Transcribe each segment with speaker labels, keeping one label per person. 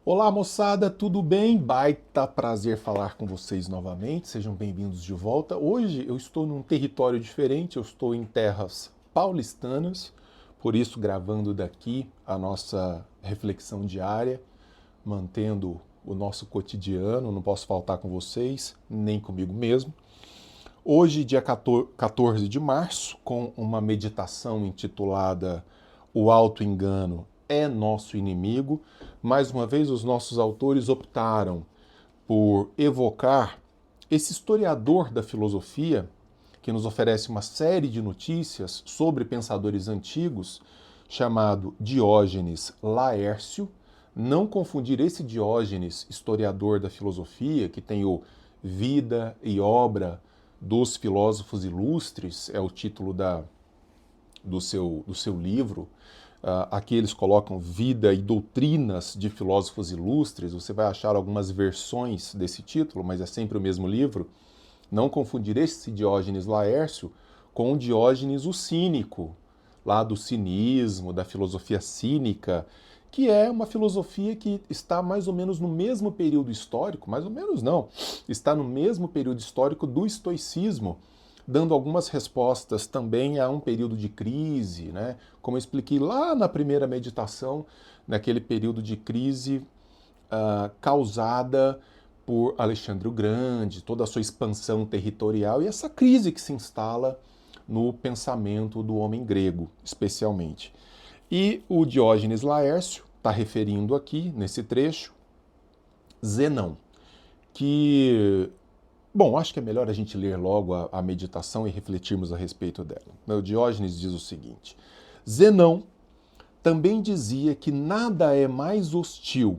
Speaker 1: Olá, moçada, tudo bem? Baita prazer falar com vocês novamente. Sejam bem-vindos de volta. Hoje eu estou num território diferente, eu estou em terras paulistanas, por isso gravando daqui a nossa reflexão diária, mantendo o nosso cotidiano, não posso faltar com vocês, nem comigo mesmo. Hoje, dia 14 de março, com uma meditação intitulada O Auto-Engano é Nosso Inimigo. Mais uma vez, os nossos autores optaram por evocar esse historiador da filosofia que nos oferece uma série de notícias sobre pensadores antigos, chamado Diógenes Laércio. Não confundir esse Diógenes, historiador da filosofia, que tem o Vida e Obra dos Filósofos Ilustres, é o título do seu livro. Aqui eles colocam Vida e Doutrinas de Filósofos Ilustres. Você vai achar algumas versões desse título, mas é sempre o mesmo livro. Não confundir esse Diógenes Laércio com o Diógenes o Cínico, lá do cinismo, da filosofia cínica, que é uma filosofia que está mais ou menos no mesmo período histórico, mais ou menos não, está no mesmo período histórico do estoicismo, dando algumas respostas também a um período de crise, né? Como eu expliquei lá na primeira meditação, naquele período de crise causada por Alexandre o Grande, toda a sua expansão territorial e essa crise que se instala no pensamento do homem grego, especialmente. E o Diógenes Laércio está referindo aqui, nesse trecho, Zenão, que, bom, acho que é melhor a gente ler logo a meditação e refletirmos a respeito dela. O Diógenes diz o seguinte: Zenão também dizia que nada é mais hostil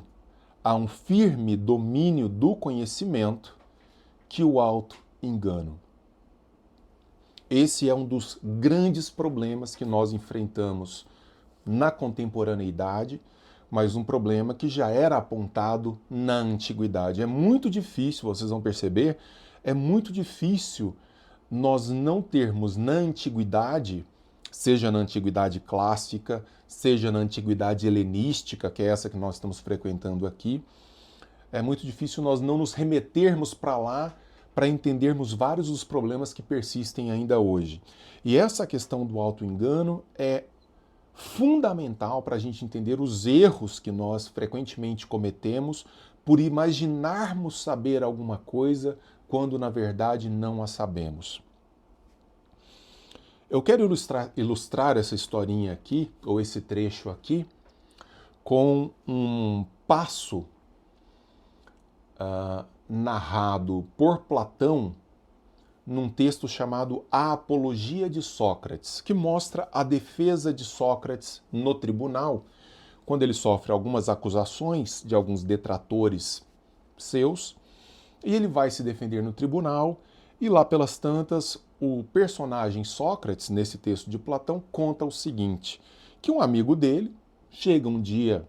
Speaker 1: a um firme domínio do conhecimento que o auto-engano. Esse é um dos grandes problemas que nós enfrentamos na contemporaneidade, mas um problema que já era apontado na antiguidade. É muito difícil, vocês vão perceber, é muito difícil nós não termos na antiguidade, seja na antiguidade clássica, seja na antiguidade helenística, que é essa que nós estamos frequentando aqui, é muito difícil nós não nos remetermos para lá para entendermos vários dos problemas que persistem ainda hoje. E essa questão do auto-engano é fundamental para a gente entender os erros que nós frequentemente cometemos por imaginarmos saber alguma coisa quando na verdade não a sabemos. Eu quero ilustrar essa historinha aqui, ou esse trecho aqui, com um passo narrado por Platão num texto chamado A Apologia de Sócrates, que mostra a defesa de Sócrates no tribunal, quando ele sofre algumas acusações de alguns detratores seus, e ele vai se defender no tribunal, e lá pelas tantas, o personagem Sócrates, nesse texto de Platão, conta o seguinte, que um amigo dele chega um dia,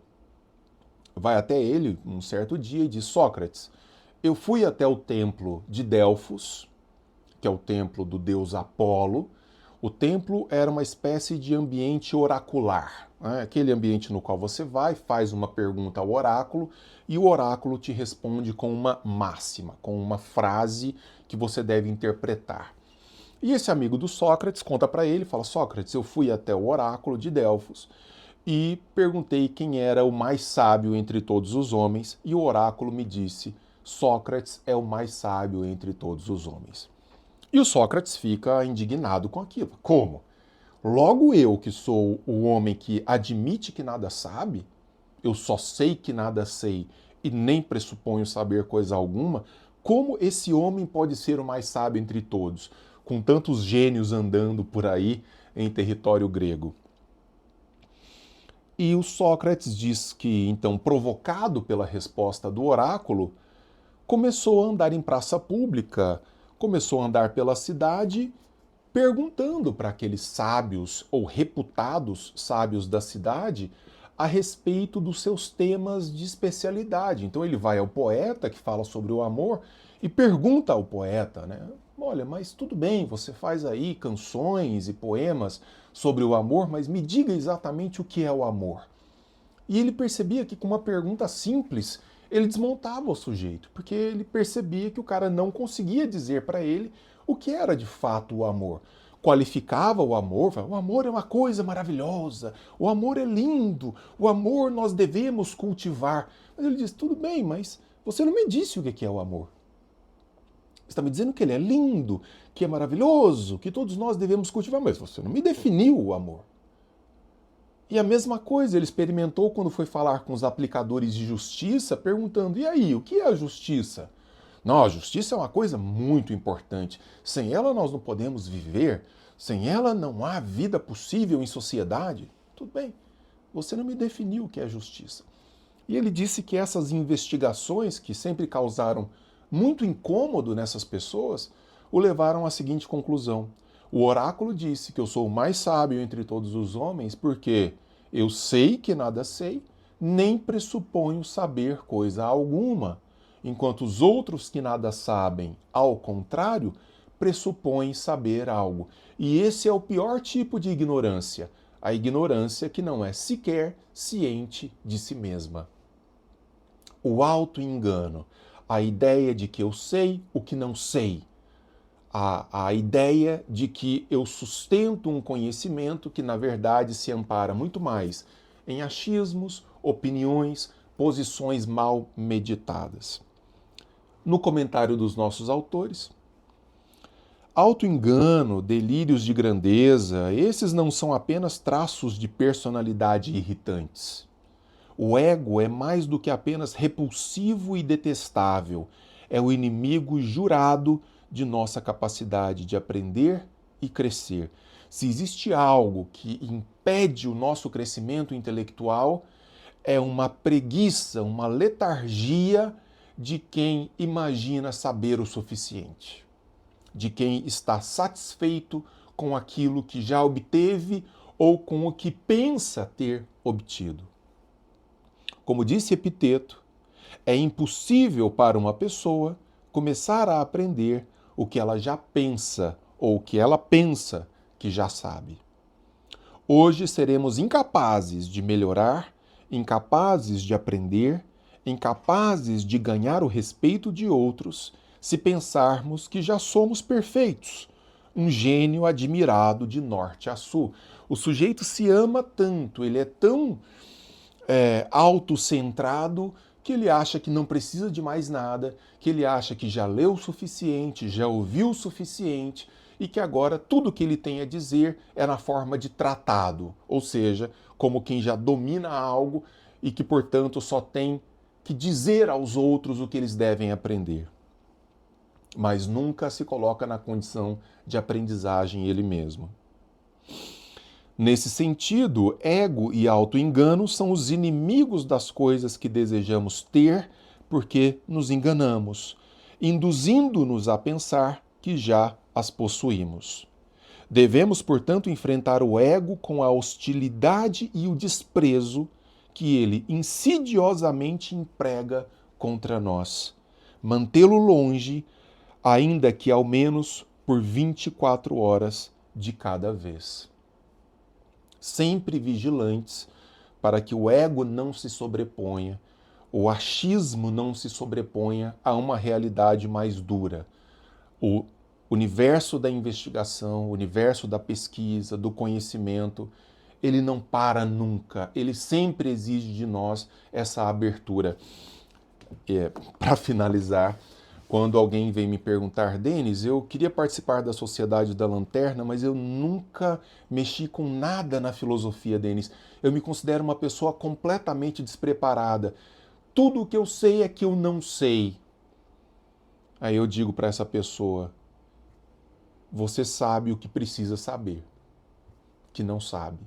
Speaker 1: vai até ele um certo dia e diz: Sócrates, eu fui até o templo de Delfos, que é o templo do deus Apolo. O templo era uma espécie de ambiente oracular, né? Aquele ambiente no qual você vai, faz uma pergunta ao oráculo e o oráculo te responde com uma máxima, com uma frase que você deve interpretar. E esse amigo do Sócrates conta para ele, fala: Sócrates, eu fui até o oráculo de Delfos e perguntei quem era o mais sábio entre todos os homens, e o oráculo me disse: Sócrates é o mais sábio entre todos os homens. E o Sócrates fica indignado com aquilo. Como? Logo eu, que sou o homem que admite que nada sabe, eu só sei que nada sei e nem pressuponho saber coisa alguma, como esse homem pode ser o mais sábio entre todos, com tantos gênios andando por aí em território grego? E o Sócrates diz que, então, provocado pela resposta do oráculo, começou a andar em praça pública, começou a andar pela cidade, perguntando para aqueles sábios ou reputados sábios da cidade a respeito dos seus temas de especialidade. Então ele vai ao poeta que fala sobre o amor e pergunta ao poeta, né? Olha, mas tudo bem, você faz aí canções e poemas sobre o amor, mas me diga exatamente o que é o amor. E ele percebia que com uma pergunta simples, ele desmontava o sujeito, porque ele percebia que o cara não conseguia dizer para ele o que era de fato o amor. Qualificava o amor, falava, o amor é uma coisa maravilhosa, o amor é lindo, o amor nós devemos cultivar. Mas ele diz, tudo bem, mas você não me disse o que é o amor. Você está me dizendo que ele é lindo, que é maravilhoso, que todos nós devemos cultivar, mas você não me definiu o amor. E a mesma coisa ele experimentou quando foi falar com os aplicadores de justiça, perguntando: e aí, o que é a justiça? Não, a justiça é uma coisa muito importante. Sem ela nós não podemos viver, sem ela não há vida possível em sociedade. Tudo bem, você não me definiu o que é justiça. E ele disse que essas investigações, que sempre causaram muito incômodo nessas pessoas, o levaram à seguinte conclusão: o oráculo disse que eu sou o mais sábio entre todos os homens porque eu sei que nada sei, nem pressuponho saber coisa alguma, enquanto os outros que nada sabem, ao contrário, pressupõem saber algo. E esse é o pior tipo de ignorância, a ignorância que não é sequer ciente de si mesma. O auto-engano, a ideia de que eu sei o que não sei, a ideia de que eu sustento um conhecimento que, na verdade, se ampara muito mais em achismos, opiniões, posições mal meditadas. No comentário dos nossos autores, auto-engano, delírios de grandeza, esses não são apenas traços de personalidade irritantes. O ego é mais do que apenas repulsivo e detestável, é o inimigo jurado de nossa capacidade de aprender e crescer. Se existe algo que impede o nosso crescimento intelectual, é uma preguiça, uma letargia de quem imagina saber o suficiente, de quem está satisfeito com aquilo que já obteve ou com o que pensa ter obtido. Como disse Epiteto, é impossível para uma pessoa começar a aprender o que ela já pensa ou o que ela pensa que já sabe. Hoje seremos incapazes de melhorar, incapazes de aprender, incapazes de ganhar o respeito de outros se pensarmos que já somos perfeitos, um gênio admirado de norte a sul. O sujeito se ama tanto, ele é tão autocentrado que ele acha que não precisa de mais nada, que ele acha que já leu o suficiente, já ouviu o suficiente e que agora tudo que ele tem a dizer é na forma de tratado, ou seja, como quem já domina algo e que, portanto, só tem que dizer aos outros o que eles devem aprender. Mas nunca se coloca na condição de aprendizagem ele mesmo. Nesse sentido, ego e auto-engano são os inimigos das coisas que desejamos ter porque nos enganamos, induzindo-nos a pensar que já as possuímos. Devemos, portanto, enfrentar o ego com a hostilidade e o desprezo que ele insidiosamente emprega contra nós. Mantê-lo longe, ainda que ao menos por 24 horas de cada vez. Sempre vigilantes para que o ego não se sobreponha, o achismo não se sobreponha a uma realidade mais dura. O universo da investigação, o universo da pesquisa, do conhecimento, ele não para nunca, ele sempre exige de nós essa abertura. Para finalizar, quando alguém vem me perguntar, Denis, eu queria participar da Sociedade da Lanterna, mas eu nunca mexi com nada na filosofia, Denis. Eu me considero uma pessoa completamente despreparada. Tudo o que eu sei é que eu não sei. Aí eu digo para essa pessoa, você sabe o que precisa saber, que não sabe.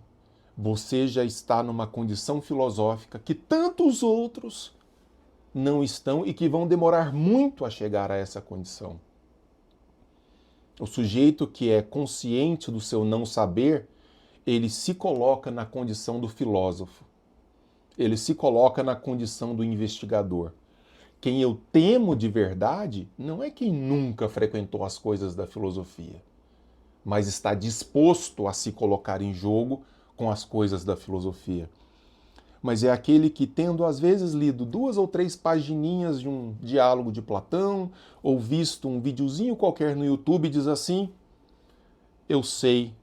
Speaker 1: Você já está numa condição filosófica que tantos outros não estão e que vão demorar muito a chegar a essa condição. O sujeito que é consciente do seu não saber, ele se coloca na condição do filósofo. Ele se coloca na condição do investigador. Quem eu temo de verdade não é quem nunca frequentou as coisas da filosofia, mas está disposto a se colocar em jogo com as coisas da filosofia. mas é aquele que, tendo às vezes lido 2 ou 3 pagininhas de um diálogo de Platão, ou visto um videozinho qualquer no YouTube, diz assim: eu sei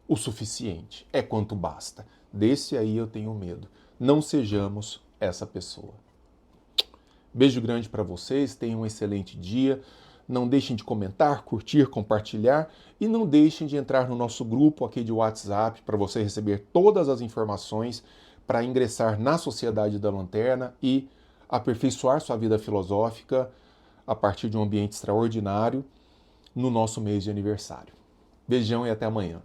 Speaker 1: o suficiente, é quanto basta. Desse aí eu tenho medo. Não sejamos essa pessoa. Beijo grande para vocês, tenham um excelente dia. Não deixem de comentar, curtir, compartilhar e não deixem de entrar no nosso grupo aqui de WhatsApp para você receber todas as informações para ingressar na Sociedade da Lanterna e aperfeiçoar sua vida filosófica a partir de um ambiente extraordinário no nosso mês de aniversário. Beijão e até amanhã.